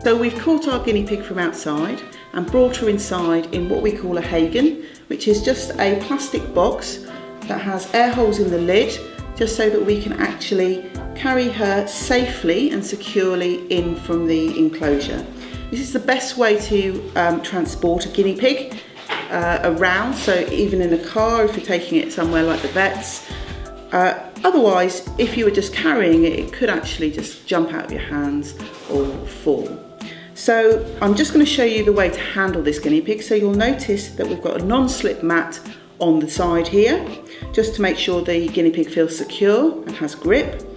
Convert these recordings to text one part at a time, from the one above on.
So we've caught our guinea pig from outside and brought her inside in what we call a Hagen, which is just a plastic box that has air holes in the lid, just so that we can actually carry her safely and securely in from the enclosure. This is the best way to transport a guinea pig around, so even in a car if you're taking it somewhere like the vets. Otherwise, if you were just carrying it, it could actually just jump out of your hands or fall. So I'm just going to show you the way to handle this guinea pig. So you'll notice that we've got a non-slip mat on the side here, just to make sure the guinea pig feels secure and has grip.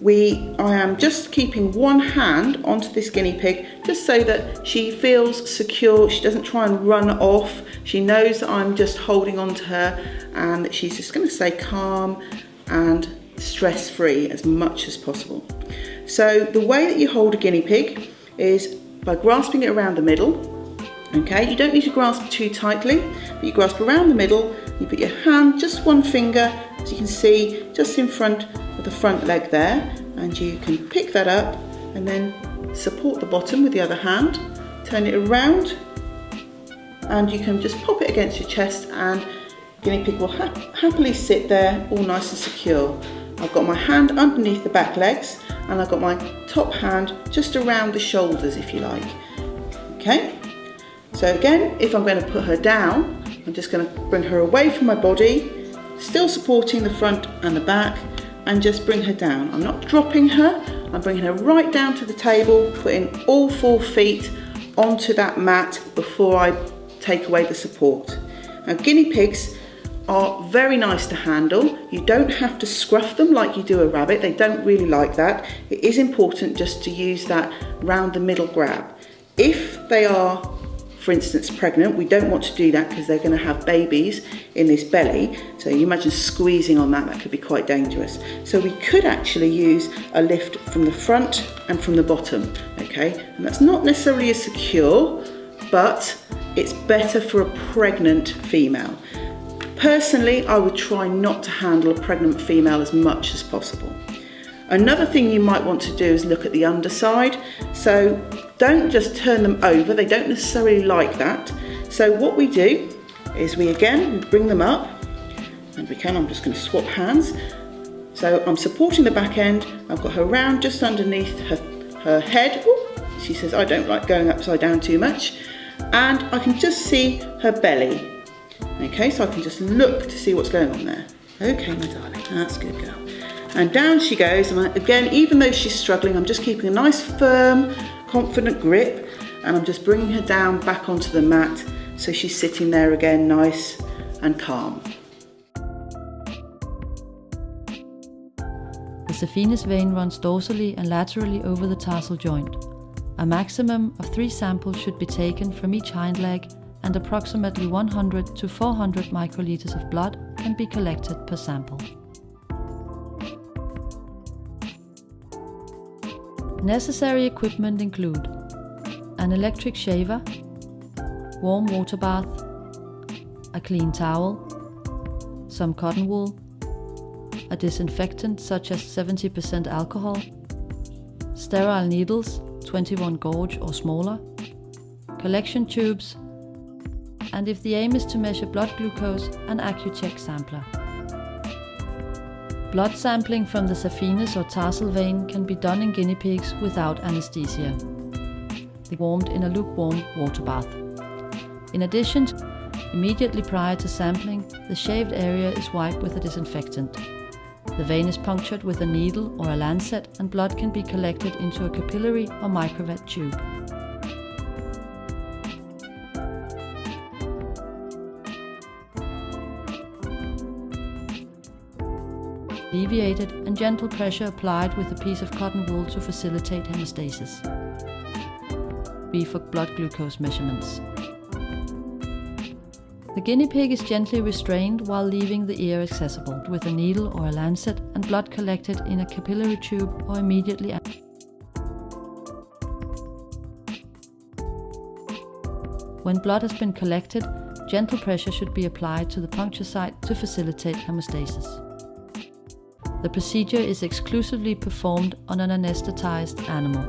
I am just keeping one hand onto this guinea pig just so that she feels secure, she doesn't try and run off, she knows that I'm just holding on to her and that she's just going to stay calm and stress-free as much as possible. So the way that you hold a guinea pig is by grasping it around the middle. Okay, you don't need to grasp too tightly, but you grasp around the middle, you put your hand, just one finger, as you can see, just in front of the front leg there, and you can pick that up and then support the bottom with the other hand, turn it around, and you can just pop it against your chest and guinea pig will happily sit there all nice and secure. I've got my hand underneath the back legs and I've got my top hand just around the shoulders, if you like. Okay, so again, if I'm going to put her down, I'm just going to bring her away from my body, still supporting the front and the back, and just bring her down. I'm not dropping her, I'm bringing her right down to the table, putting all 4 feet onto that mat before I take away the support. Now, guinea pigs are very nice to handle. You don't have to scruff them like you do a rabbit. They don't really like that. It is important just to use that round the middle grab. If they are, for instance, pregnant, we don't want to do that because they're going to have babies in this belly. So you imagine squeezing on that could be quite dangerous. So we could actually use a lift from the front and from the bottom, okay? And that's not necessarily as secure, but it's better for a pregnant female. Personally, I would try not to handle a pregnant female as much as possible. Another thing you might want to do is look at the underside. So don't just turn them over, they don't necessarily like that. So what we do is we bring them up, and I'm just going to swap hands. So I'm supporting the back end, I've got her round just underneath her head. Ooh, she says, I don't like going upside down too much. And I can just see her belly. Okay, so I can just look to see what's going on there. Okay, my darling, that's good girl. And down she goes, and again, even though she's struggling, I'm just keeping a nice firm, confident grip, and I'm just bringing her down back onto the mat so she's sitting there again nice and calm. The saphenous vein runs dorsally and laterally over the tarsal joint. A maximum of 3 samples should be taken from each hind leg, and approximately 100 to 400 microliters of blood can be collected per sample. Necessary equipment include an electric shaver, warm water bath, a clean towel, some cotton wool, a disinfectant such as 70% alcohol, sterile needles 21 gauge or smaller, collection tubes, and if the aim is to measure blood glucose, an Accu-Check sampler. Blood sampling from the saphenous or tarsal vein can be done in guinea pigs without anesthesia. They warmed in a lukewarm water bath. In addition, immediately prior to sampling, the shaved area is wiped with a disinfectant. The vein is punctured with a needle or a lancet, and blood can be collected into a capillary or microvette tube. Alleviated and gentle pressure applied with a piece of cotton wool to facilitate hemostasis. B for blood glucose measurements. The guinea pig is gently restrained while leaving the ear accessible with a needle or a lancet, and blood collected in a capillary tube or immediately When blood has been collected, gentle pressure should be applied to the puncture site to facilitate hemostasis. The procedure is exclusively performed on an anesthetized animal.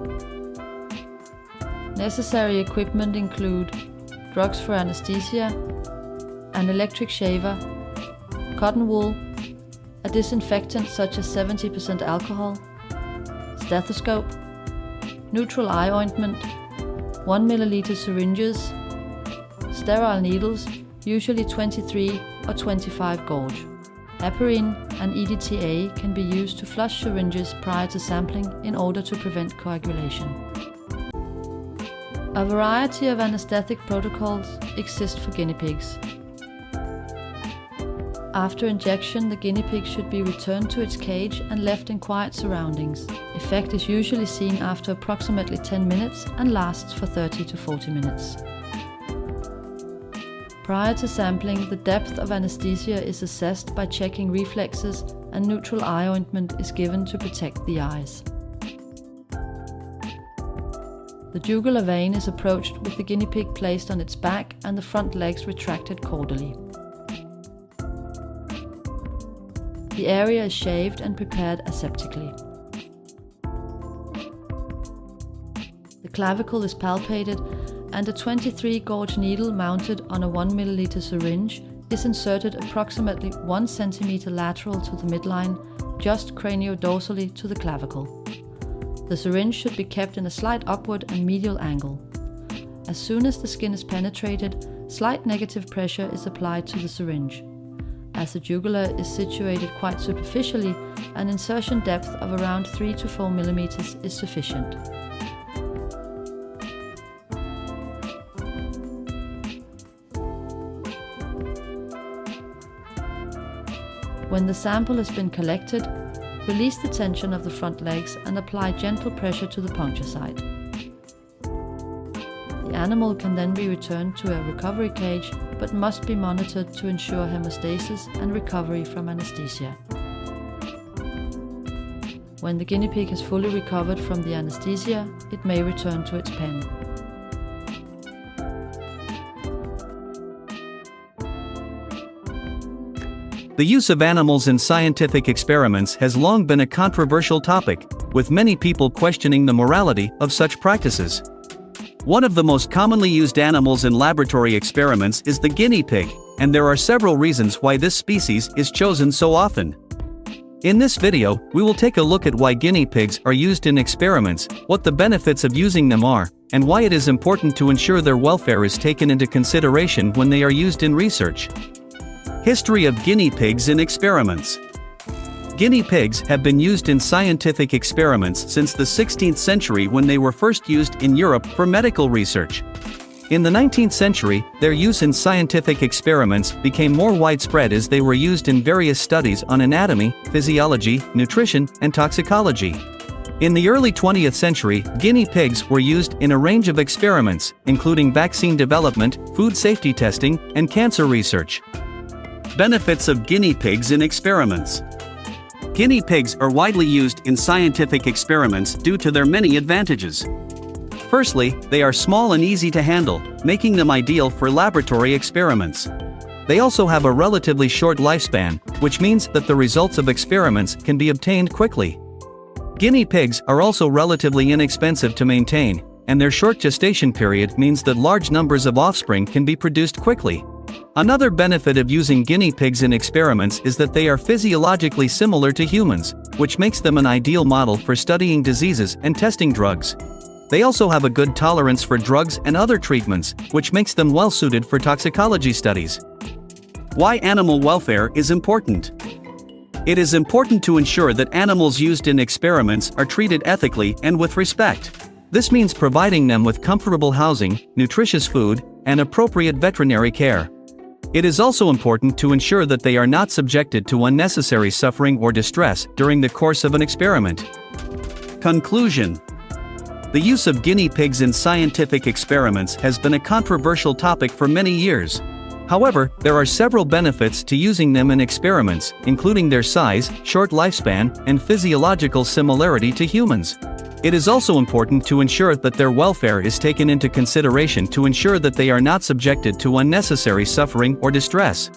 Necessary equipment include drugs for anesthesia, an electric shaver, cotton wool, a disinfectant such as 70% alcohol, stethoscope, neutral eye ointment, 1 milliliter syringes, sterile needles, usually 23 or 25 gauge. Heparin and EDTA can be used to flush syringes prior to sampling in order to prevent coagulation. A variety of anesthetic protocols exist for guinea pigs. After injection, the guinea pig should be returned to its cage and left in quiet surroundings. Effect is usually seen after approximately 10 minutes and lasts for 30 to 40 minutes. Prior to sampling, the depth of anesthesia is assessed by checking reflexes, and neutral eye ointment is given to protect the eyes. The jugular vein is approached with the guinea pig placed on its back and the front legs retracted caudally. The area is shaved and prepared aseptically. The clavicle is palpated, and a 23 gauge needle mounted on a 1 milliliter syringe is inserted approximately 1 centimeter lateral to the midline, just craniodorsally to the clavicle. The syringe should be kept in a slight upward and medial angle. As soon as the skin is penetrated, slight negative pressure is applied to the syringe. As the jugular is situated quite superficially, an insertion depth of around 3 to 4 millimeters is sufficient. When the sample has been collected, release the tension of the front legs and apply gentle pressure to the puncture site. The animal can then be returned to a recovery cage, but must be monitored to ensure hemostasis and recovery from anesthesia. When the guinea pig has fully recovered from the anesthesia, it may return to its pen. The use of animals in scientific experiments has long been a controversial topic, with many people questioning the morality of such practices. One of the most commonly used animals in laboratory experiments is the guinea pig, and there are several reasons why this species is chosen so often. In this video, we will take a look at why guinea pigs are used in experiments, what the benefits of using them are, and why it is important to ensure their welfare is taken into consideration when they are used in research. History of guinea pigs in experiments. Guinea pigs have been used in scientific experiments since the 16th century, when they were first used in Europe for medical research. In the 19th century, their use in scientific experiments became more widespread as they were used in various studies on anatomy, physiology, nutrition, and toxicology. In the early 20th century, guinea pigs were used in a range of experiments, including vaccine development, food safety testing, and cancer research. Benefits of guinea pigs in experiments. Guinea pigs are widely used in scientific experiments due to their many advantages. Firstly, they are small and easy to handle, making them ideal for laboratory experiments. They also have a relatively short lifespan, which means that the results of experiments can be obtained quickly. Guinea pigs are also relatively inexpensive to maintain, and their short gestation period means that large numbers of offspring can be produced quickly. Another benefit of using guinea pigs in experiments is that they are physiologically similar to humans, which makes them an ideal model for studying diseases and testing drugs. They also have a good tolerance for drugs and other treatments, which makes them well suited for toxicology studies. Why animal welfare is important. It is important to ensure that animals used in experiments are treated ethically and with respect. This means providing them with comfortable housing, nutritious food, and appropriate veterinary care. It is also important to ensure that they are not subjected to unnecessary suffering or distress during the course of an experiment. Conclusion. The use of guinea pigs in scientific experiments has been a controversial topic for many years. However, there are several benefits to using them in experiments, including their size, short lifespan, and physiological similarity to humans. It is also important to ensure that their welfare is taken into consideration to ensure that they are not subjected to unnecessary suffering or distress.